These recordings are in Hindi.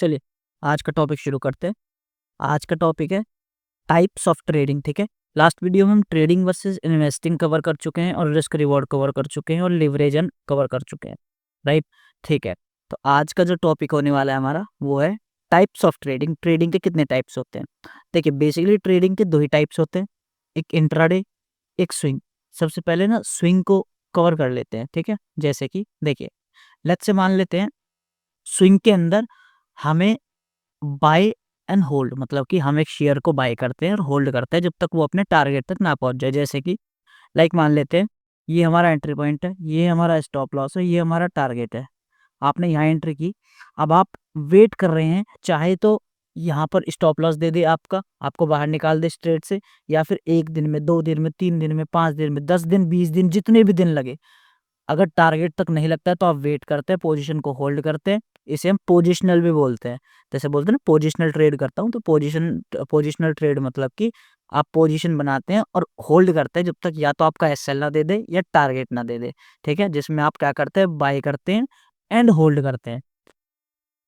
चलिए आज का टॉपिक शुरू करते हैं। आज का टॉपिक है टाइप्स ऑफ ट्रेडिंग। ठीक है, लास्ट वीडियो में हम ट्रेडिंग वर्सेस इन्वेस्टिंग कवर कर चुके हैं और रिस्क रिवॉर्ड कवर कर चुके हैं और लिवरेजन कवर कर चुके हैं, राइट। ठीक है, तो आज का जो टॉपिक होने वाला है हमारा वो है टाइप्स ऑफ ट्रेडिंग। ट्रेडिंग के कितने टाइप्स होते हैं? देखिए, बेसिकली ट्रेडिंग के दो ही टाइप्स होते हैं, एक इंट्राडे, एक स्विंग। सबसे पहले ना स्विंग को कवर कर लेते हैं। ठीक है, जैसे कि देखिए, लेट्स से मान लेते हैं स्विंग के अंदर हमें बाय एंड होल्ड, मतलब कि हम एक शेयर को बाय करते हैं और होल्ड करते हैं जब तक वो अपने टारगेट तक ना पहुंच जाए। जैसे कि लाइक मान लेते हैं ये हमारा एंट्री पॉइंट है, ये हमारा स्टॉप लॉस है, ये हमारा टारगेट है। आपने यहाँ एंट्री की, अब आप वेट कर रहे हैं, चाहे तो यहाँ पर स्टॉप लॉस दे दे आपका, आपको बाहर निकाल दे स्ट्रेट से, या फिर 1 दिन में, 2 दिन में, 3 दिन में, 5 दिन में, 10 दिन, 20 दिन, जितने भी दिन लगे, अगर टारगेट तक नहीं लगता है तो आप वेट करते हैं, पोजीशन को होल्ड करते हैं। इसे हम पोजिशनल भी बोलते हैं। जैसे बोलते हैं ना पोजिशनल ट्रेड करता हूँ, तो पोजिशनल ट्रेड मतलब कि आप पोजीशन बनाते हैं और होल्ड करते हैं जब तक या तो आपका एसएल ना दे दे या टारगेट ना दे दे। ठीक है, जिसमें आप क्या करते हैं, बाय करते हैं एंड होल्ड करते हैं।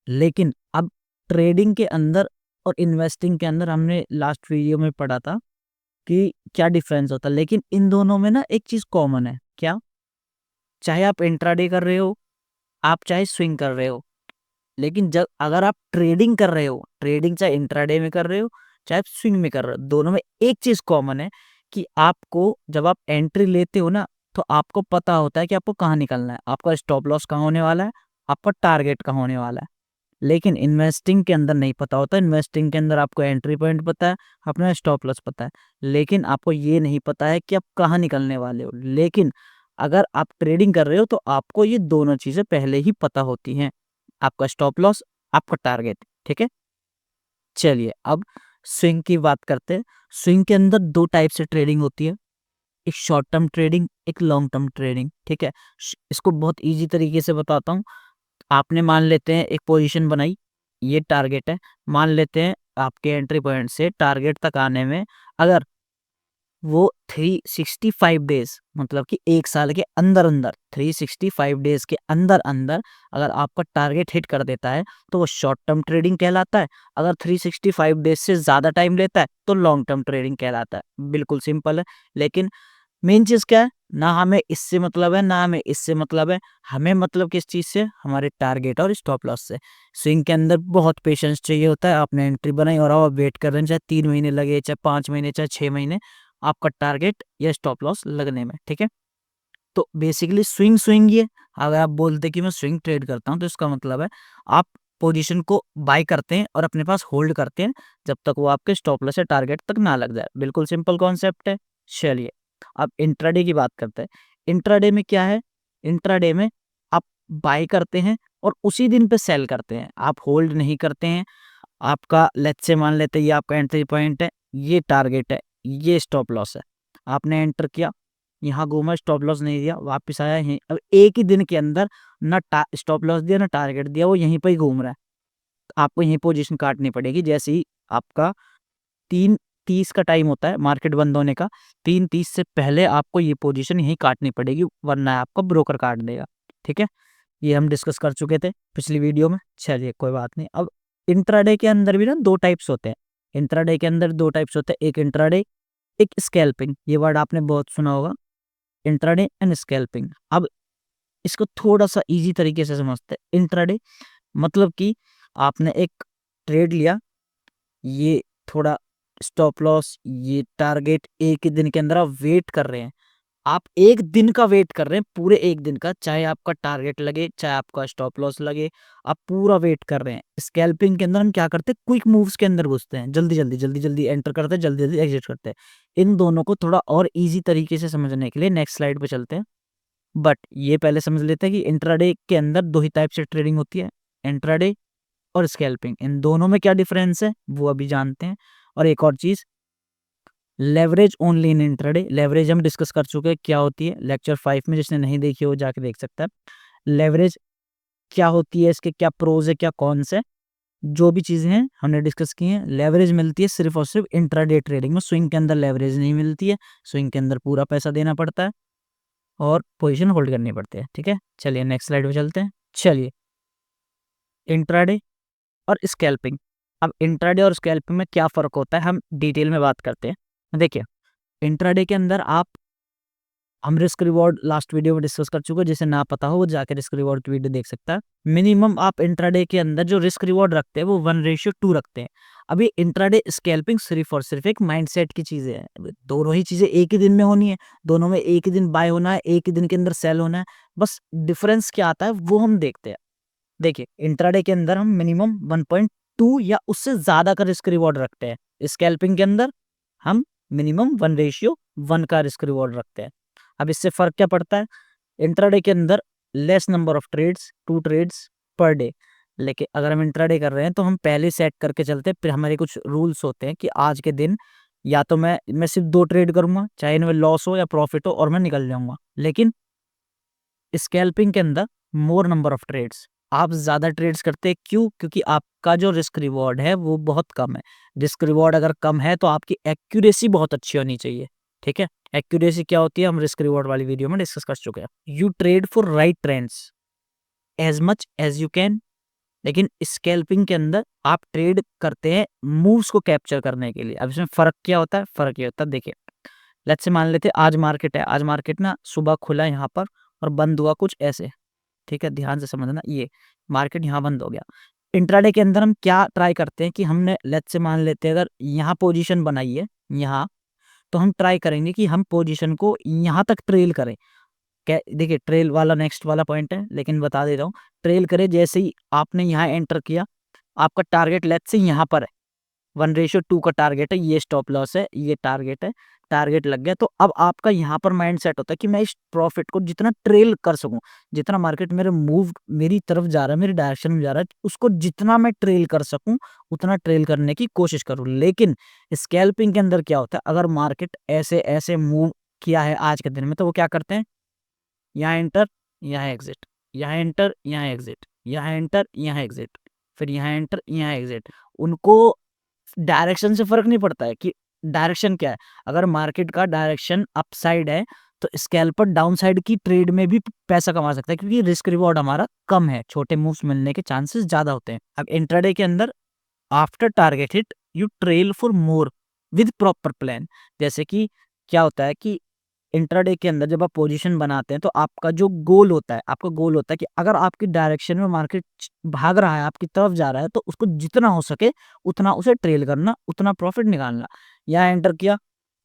लेकिन अब ट्रेडिंग के अंदर और इन्वेस्टिंग के अंदर हमने लास्ट वीडियो में पढ़ा था कि क्या डिफरेंस होता है, लेकिन इन दोनों में ना एक चीज कॉमन है। क्या? चाहे आप इंट्राडे कर रहे हो, आप चाहे स्विंग कर रहे हो, लेकिन जब अगर आप ट्रेडिंग कर रहे हो, ट्रेडिंग चाहे इंट्राडे में कर रहे हो चाहे आप स्विंग में कर रहे हो, दोनों में एक चीज कॉमन है कि आपको जब आप एंट्री लेते हो ना, तो आपको पता होता है कि आपको कहाँ निकलना है, आपका स्टॉप लॉस कहाँ होने वाला है, आपका टारगेट कहाँ होने वाला है। लेकिन इन्वेस्टिंग के अंदर नहीं पता होता। इन्वेस्टिंग के अंदर आपको एंट्री पॉइंट पता है, अपना स्टॉप लॉस पता है, लेकिन आपको ये नहीं पता है कि आप कहाँ निकलने वाले हो। लेकिन अगर आप ट्रेडिंग कर रहे हो तो आपको ये दोनों चीजें पहले ही पता होती हैं, आपका स्टॉप लॉस, आपका टारगेट। ठीक है, चलिए अब स्विंग की बात करते हैं। स्विंग के अंदर दो टाइप से ट्रेडिंग होती है, एक शॉर्ट टर्म ट्रेडिंग, एक लॉन्ग टर्म ट्रेडिंग। ठीक है, इसको बहुत इजी तरीके से बताता हूँ। आपने मान लेते हैं एक पोजीशन बनाई, ये टारगेट है। मान लेते हैं आपके एंट्री पॉइंट से टारगेट तक आने में अगर वो 365 डेज, मतलब कि 1 साल के अंदर अंदर, 365 डेज के अंदर अंदर अगर आपका टारगेट हिट कर देता है तो वो शॉर्ट टर्म ट्रेडिंग कहलाता है। अगर 365 डेज से ज़्यादा टाइम लेता है तो लॉन्ग टर्म ट्रेडिंग कहलाता है। बिल्कुल सिंपल है। लेकिन मेन चीज़ क्या है, ना हमें इससे मतलब है ना हमें इससे मतलब है। हमें मतलब किस चीज़ से, हमारे टारगेट और स्टॉप लॉस से। स्विंग के अंदर बहुत पेशेंस चाहिए होता है। आपने एंट्री बनाई और आप वेट कर रहे हैं, चाहे 3 महीने लगे, चाहे 5 महीने, चाहे 6 महीने, आपका टारगेट या स्टॉप लॉस लगने में। ठीक है, तो बेसिकली स्विंग स्विंग ये, अगर आप बोलते कि मैं स्विंग ट्रेड करता हूँ तो इसका मतलब है आप पोजीशन को बाय करते हैं और अपने पास होल्ड करते हैं जब तक वो आपके स्टॉप लॉस या टारगेट तक ना लग जाए। बिल्कुल सिंपल कॉन्सेप्ट है। चलिए अब इंट्राडे की बात करते हैं। इंट्राडे में क्या है, इंट्राडे में आप बाय करते हैं और उसी दिन पे सेल करते हैं, आप होल्ड नहीं करते हैं। आपका लेट्स से मान लेते हैं ये आपका एंट्री पॉइंट है, ये टारगेट है, ये स्टॉप लॉस है। आपने एंटर किया, यहाँ घूमा, स्टॉप लॉस नहीं दिया, वापस आया यहीं। अब एक ही दिन के अंदर ना स्टॉप लॉस दिया ना टारगेट दिया, वो यहीं पर ही घूम रहा है। तो आपको यहीं पोजीशन काटनी पड़ेगी। जैसे ही आपका 3:30 का टाइम होता है मार्केट बंद होने का, 3:30 से पहले आपको ये पोजीशन यहीं काटनी पड़ेगी, वरना आपका ब्रोकर काट देगा। ठीक है, ये हम डिस्कस कर चुके थे पिछली वीडियो में। चलिए कोई बात नहीं। अब इंट्राडे के अंदर भी ना दो टाइप्स होते हैं। इंट्राडे के अंदर दो टाइप्स होते हैं, एक इंट्राडे, एक स्कैल्पिंग। ये वर्ड आपने बहुत सुना होगा, इंट्राडे एंड स्कैल्पिंग। अब इसको थोड़ा सा इजी तरीके से समझते हैं। इंट्राडे मतलब कि आपने एक ट्रेड लिया, ये थोड़ा स्टॉप लॉस, ये टारगेट, एक ही दिन के अंदर आप वेट कर रहे हैं। आप एक दिन का वेट कर रहे हैं, पूरे एक दिन का, चाहे आपका टारगेट लगे चाहे आपका स्टॉप लॉस लगे, आप पूरा वेट कर रहे हैं। स्कैल्पिंग के अंदर हम क्या करते हैं, क्विक मूव्स के अंदर घुसते हैं, जल्दी जल्दी जल्दी जल्दी एंटर करते हैं, जल्दी जल्दी एग्जिट करते हैं। इन दोनों को थोड़ा और इजी तरीके से समझने के लिए नेक्स्ट स्लाइड पे चलते हैं। बट ये पहले समझ लेते हैं कि इंट्राडे के अंदर दो ही टाइप से ट्रेडिंग होती है, इंट्राडे और स्कैल्पिंग। इन दोनों में क्या डिफरेंस है वो अभी जानते हैं। और एक और चीज, leverage only in intraday. Leverage हम डिस्कस कर चुके हैं क्या होती है, लेक्चर 5 में। जिसने नहीं देखी हो जाके देख सकता है। लेवरेज क्या होती है, इसके क्या प्रोज है, क्या कॉन्स है, जो भी चीजें हैं हमने डिस्कस की हैं। लेवरेज मिलती है सिर्फ और सिर्फ इंट्राडे ट्रेडिंग में, स्विंग के अंदर लेवरेज नहीं मिलती है। स्विंग के अंदर पूरा पैसा देना पड़ता है और पोजीशन होल्ड करनी पड़ती है। ठीक है, चलिए नेक्स्ट स्लाइड पे चलते हैं। चलिए इंट्राडे और स्कैल्पिंग। अब इंट्राडे और स्कैल्पिंग में क्या फ़र्क होता है, हम डिटेल में बात करते हैं। देखिए, इंट्राडे के अंदर हम रिस्क रिवॉर्ड लास्ट वीडियो में डिस्कस कर चुके हैं, जिसे ना पता हो वो जाके रिस्क रिवॉर्ड की वीडियो देख सकता है। मिनिमम आप इंट्राडे के अंदर जो रिस्क रिवॉर्ड रखते हैं वो 1:2 रखते हैं। अभी इंट्राडे स्कैल्पिंग सिर्फ और सिर्फ एक माइंडसेट की चीज़ें हैं। अब दोनों ही चीज़ें एक ही दिन में होनी है, दोनों में एक ही दिन बाय होना है, एक ही दिन के अंदर सेल होना है। बस डिफरेंस क्या आता है वो हम देखते हैं। देखिए, इंट्राडे के अंदर हम मिनिमम 1.2 या उससे ज़्यादा का रिस्क रिवॉर्ड रखते हैं। स्कैल्पिंग के अंदर हम मिनिमम 1:1 का रिस्क रिवॉर्ड रखते हैं। अब इससे फ़र्क क्या पड़ता है? इंट्राडे के अंदर less number of trades, 2 trades per day. लेकिन अगर हम इंट्राडे कर रहे हैं तो हम पहले सेट करके चलते हैं, फिर हमारे कुछ रूल्स होते हैं कि आज के दिन या तो मैं सिर्फ 2 ट्रेड करूँगा, चाहे इनमें लॉस हो या प्रॉफिट हो, और मैं निकल जाऊँगा। लेकिन स्कैल्पिंग के अंदर मोर नंबर ऑफ ट्रेड्स, आप ज़्यादा ट्रेड्स करते हैं, क्यों? क्योंकि आपका जो रिस्क रिवॉर्ड है वो बहुत कम है। रिस्क रिवॉर्ड अगर कम है तो आपकी एक्यूरेसी बहुत अच्छी होनी चाहिए, ठीक है? एक्यूरेसी क्या होती है हम रिस्क रिवॉर्ड वाली वीडियो में डिस्कस कर चुके हैं। You trade for right trends as much as you can. लेकिन स्कैल्पिंग के अंदर आप ट्रेड करते हैं मूव्स को कैप्चर करने के लिए। अब इसमें फ़र्क क्या होता है? फ़र्क ये होता है, देखिए, लेट्स से मान लेते हैं आज मार्केट है, आज मार्केट ना सुबह खुला यहाँ पर और बंद हुआ कुछ ऐसे, ठीक है? ध्यान से समझना, ये मार्केट यहाँ बंद हो गया। इंट्राडे के अंदर हम क्या ट्राई करते हैं कि हमने लेट्स से मान लेते हैं अगर यहाँ पोजीशन बनाई है यहाँ, तो हम ट्राई करेंगे कि हम पोजीशन को यहाँ तक ट्रेल करें। क्या देखिए, ट्रेल वाला नेक्स्ट वाला पॉइंट है, लेकिन बता दे रहा हूँ। ट्रेल करें जैसे ही आपने यहाँ एंटर किया, आपका टारगेट लेट्स से यहाँ पर है, 1:2 का टारगेट है, ये स्टॉप लॉस है, ये टारगेट है, टारगेट लग गया। तो अब आपका यहाँ पर माइंड सेट होता है कि मैं इस प्रॉफिट को जितना ट्रेल कर सकूं, जितना मार्केट मेरे मूव मेरी तरफ जा रहा है, मेरी डायरेक्शन में जा रहा है, उसको जितना मैं ट्रेल कर सकूं उतना ट्रेल करने की कोशिश करूं। लेकिन स्कैल्पिंग के अंदर क्या होता है, अगर मार्केट ऐसे ऐसे मूव किया है आज के दिन में, तो वो क्या करते हैं, यहाँ एंटर, यहाँ एग्जिट, यहाँ एंटर, यहाँ एग्जिट, यहाँ एंटर, यहाँ एग्जिट, फिर यहाँ एंटर, यहाँ एग्जिट। उनको डायरेक्शन से फर्क नहीं पड़ता है कि डायरेक्शन क्या है। अगर मार्केट का डायरेक्शन अपसाइड है तो स्कैल्पर डाउन साइड की ट्रेड में भी पैसा कमा सकता है, क्योंकि रिस्क रिवॉर्ड हमारा कम है, छोटे मूव्स मिलने के चांसेस ज्यादा होते हैं। अब इंट्राडे के अंदर after target hit you trail for more with proper plan. जैसे कि क्या होता है कि इंट्राडे के अंदर जब आप पोजीशन बनाते हैं तो आपका जो गोल होता है, आपका गोल होता है कि अगर आपकी डायरेक्शन में मार्केट भाग रहा है, आपकी तरफ जा रहा है, तो उसको जितना हो सके उतना उसे ट्रेल करना, उतना प्रॉफिट निकालना। यहाँ एंटर किया,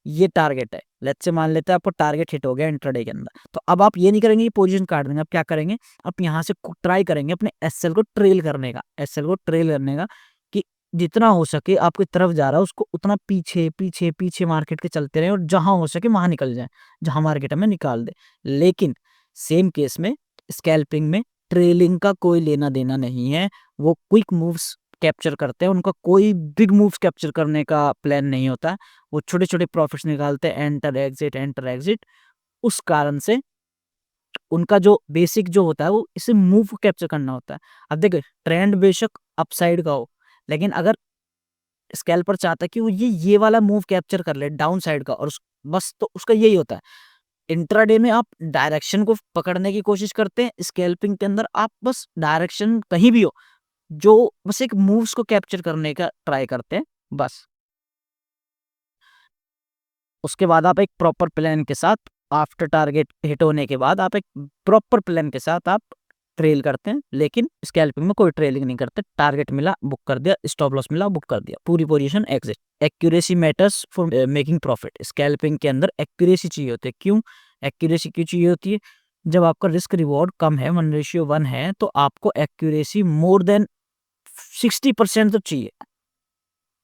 ये टारगेट है, लेट्स से मान लेते हैं आपको टारगेट हिट हो गया इंट्राडे के अंदर, तो अब आप ये नहीं करेंगे कि पोजीशन काट देंगे, आप क्या करेंगे, आप यहाँ से ट्राई करेंगे अपने एसएल को ट्रेल करने का, एसएल को ट्रेल करने का, कि जितना हो सके आपकी तरफ जा रहा है उसको उतना पीछे पीछे पीछे मार्केट के चलते रहे और जहां हो सके वहां निकल जाए, जहां मार्केट हमें निकाल दे। लेकिन सेम केस में स्कैल्पिंग में ट्रेलिंग का कोई लेना देना नहीं है, वो क्विक मूव्स कैप्चर करते हैं, उनका कोई बिग मूव्स कैप्चर करने का प्लान नहीं होता, वो छोटे छोटे प्रॉफिट्स निकालते हैं, एंटर एग्जिट एंटर एग्जिट। उस कारण से उनका जो बेसिक जो होता है वो इसे मूव को कैप्चर करना होता है। अब देखिए, ट्रेंड बेशक अपसाइड का हो, लेकिन अगर स्कैल्पर चाहता है कि वो ये वाला मूव कैप्चर कर ले डाउन साइड का, और बस तो उसका यही होता है। इंट्राडे में आप डायरेक्शन को पकड़ने की कोशिश करते हैं, स्कैल्पिंग के अंदर आप बस डायरेक्शन कहीं भी हो, जो बस एक मूव्स को कैप्चर करने का ट्राई करते हैं, बस। उसके बाद आप एक प्रॉपर प्लान के साथ, आफ्टर टारगेट हिट होने के बाद आप एक प्रॉपर प्लान के साथ आप ट्रेल करते हैं। लेकिन स्कैल्पिंग में कोई ट्रेलिंग नहीं करते, टारगेट मिला बुक कर दिया, स्टॉप लॉस मिला बुक कर दिया, पूरी position exit. Accuracy matters for making profit. Scalping के अंदर एक्यूरेसी चाहिए होती है। क्यों एक्यूरेसी क्यों चाहिए होती है? जब आपका रिस्क रिवॉर्ड कम है, 1:1 है, तो आपको एक्यूरेसी मोर देन 60% तो चाहिए।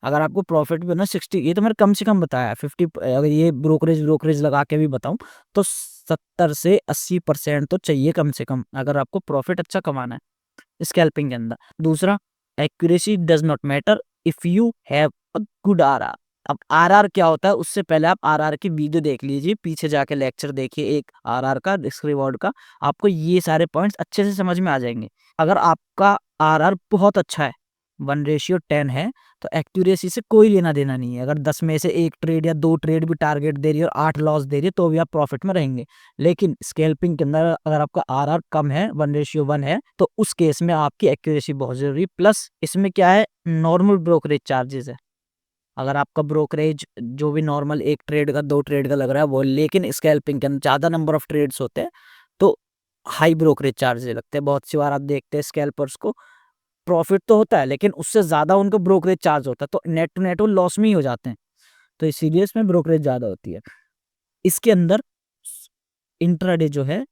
अगर आपको प्रॉफिट भी हो ना 60, ये तो मैंने कम से कम बताया, 50, अगर ये ब्रोकरेज ब्रोकरेज लगा के भी बताऊं तो 70 से 80% तो चाहिए कम से कम, अगर आपको प्रॉफिट अच्छा कमाना है स्कैल्पिंग के अंदर। दूसरा, accuracy does not matter if you have a good RR. अब आरआर क्या होता है, उससे पहले आप आरआर की वीडियो देख लीजिए, पीछे जाके लेक्चर देखिए एक आरआर का, रिस्क रिवॉर्ड का, आपको ये सारे पॉइंट्स अच्छे से समझ में आ जाएंगे। अगर आपका आरआर बहुत अच्छा है, 1:10 है तो एक्यूरेसी से कोई लेना देना नहीं है। अगर 10 में से 1 ट्रेड या 2 ट्रेड भी टारगेट दे रही है और 8 लॉस दे रही है तो भी आप प्रॉफिट में रहेंगे। लेकिन स्कैल्पिंग के अंदर अगर आपका आरआर कम है, 1:1 है, तो उस केस में आपकी एक्यूरेसी बहुत ज़रूरी है। प्लस इसमें क्या है, नॉर्मल ब्रोकरेज चार्जेस है। अगर आपका ब्रोकरेज जो भी नॉर्मल 1 ट्रेड का 2 ट्रेड का लग रहा है वो, लेकिन स्कैल्पिंग के अंदर ज़्यादा नंबर ऑफ ट्रेड्स होते हैं तो हाई ब्रोकरेज चार्जेस लगते हैं। बहुत सी बार आप देखते हैं स्कैल्पर्स को प्रॉफिट तो होता है लेकिन उससे ज़्यादा उनको ब्रोकरेज चार्ज होता है, तो नेट टू नेट वो लॉस में ही हो जाते हैं। तो इसीलिए इसमें ब्रोकरेज ज़्यादा होती है। इसके अंदर इंट्राडे जो है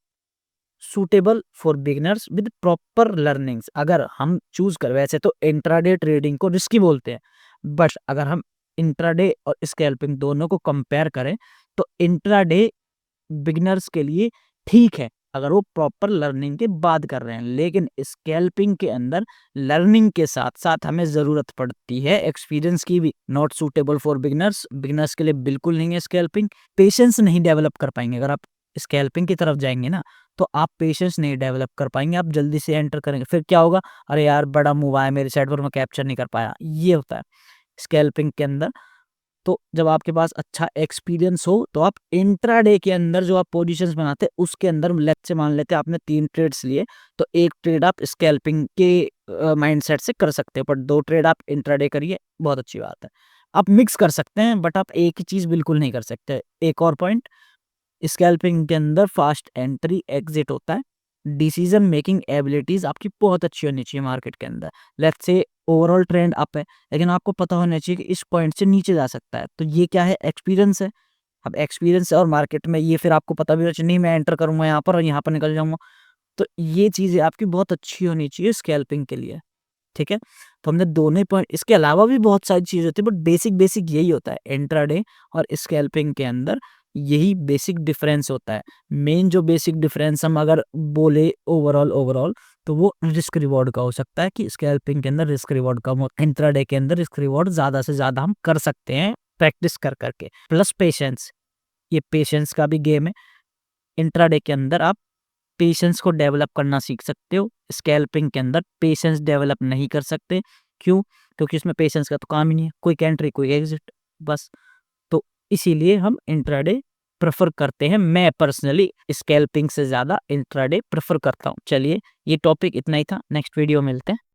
suitable for beginners with proper learnings. अगर हम चूज कर, वैसे तो इंट्राडे ट्रेडिंग को रिस्की बोलते हैं, बट अगर हम इंट्राडे और स्कैल्पिंग दोनों को कंपेयर करें तो इंट्राडे बिगिनर्स के लिए ठीक है अगर वो प्रॉपर लर्निंग के बाद कर रहे हैं। लेकिन स्कैल्पिंग के अंदर लर्निंग के साथ साथ हमें ज़रूरत पड़ती है एक्सपीरियंस की भी। Not suitable for beginners, beginners के लिए बिल्कुल नहीं है स्कैल्पिंग। पेशेंस नहीं डेवलप कर पाएंगे अगर आप स्कैल्पिंग की तरफ जाएंगे ना, तो आप पेशेंस नहीं डेवलप कर पाएंगे, आप जल्दी से एंटर करेंगे, फिर क्या होगा, अरे यार बड़ा मूव आया मेरे साइड पर, मैं कैप्चर नहीं कर पाया, ये होता है स्कैल्पिंग के अंदर। तो जब आपके पास अच्छा एक्सपीरियंस हो तो आप इंट्राडे के अंदर जो आप पोजीशंस बनाते हैं उसके अंदर, लेट्स से मान लेते हैं आपने 3 ट्रेड्स लिए तो 1 ट्रेड आप स्कैल्पिंग के माइंडसेट से कर सकते हो, पर 2 ट्रेड आप इंट्राडे करिए, बहुत अच्छी बात है। आप मिक्स कर सकते हैं बट आप एक ही चीज बिल्कुल नहीं कर सकते। एक और पॉइंट, स्कैल्पिंग के अंदर फास्ट एंट्री एग्जिट होता है। डिसीजन मेकिंग एबिलिटीज आपकी बहुत अच्छी होनी चाहिए मार्केट के अंदर। Let's say overall trend up है लेकिन आपको पता होना चाहिए कि इस पॉइंट से नीचे जा सकता है, तो ये क्या है, एक्सपीरियंस है। अब एक्सपीरियंस है और मार्केट में ये फिर आपको पता भी होना चाहिए, नहीं मैं एंटर करूंगा यहाँ पर और यहाँ पर निकल जाऊंगा। तो ये चीजें आपकी बहुत अच्छी होनी चाहिए स्कैल्पिंग के लिए, ठीक है। तो हमने दोनों पॉइंट, इसके अलावा भी बहुत सारी चीज़ होती है बट बेसिक बेसिक यही होता है इंट्राडे और स्कैल्पिंग के अंदर, यही बेसिक डिफरेंस होता है। मेन जो बेसिक डिफरेंस हम अगर बोले ओवरऑल तो वो रिस्क रिवॉर्ड का हो सकता है कि स्कैल्पिंग के अंदर रिस्क रिवॉर्ड कम हो, इंट्राडे के अंदर रिस्क रिवॉर्ड ज़्यादा से ज़्यादा हम कर सकते हैं प्रैक्टिस कर करके। प्लस पेशेंस, ये पेशेंस का भी गेम है। इंट्राडे के अंदर आप पेशेंस को डेवलप करना सीख सकते हो, स्कैल्पिंग के अंदर पेशेंस डेवलप नहीं कर सकते। क्यों? क्योंकि इसमें पेशेंस का तो काम ही नहीं है, क्विक एंट्री क्विक एग्जिट बस। तो इसीलिए हम इंट्राडे प्रेफर करते हैं। मैं पर्सनली स्कैल्पिंग से ज़्यादा इंट्राडे प्रेफर करता हूँ। चलिए, ये टॉपिक इतना ही था, नेक्स्ट वीडियो मिलते हैं।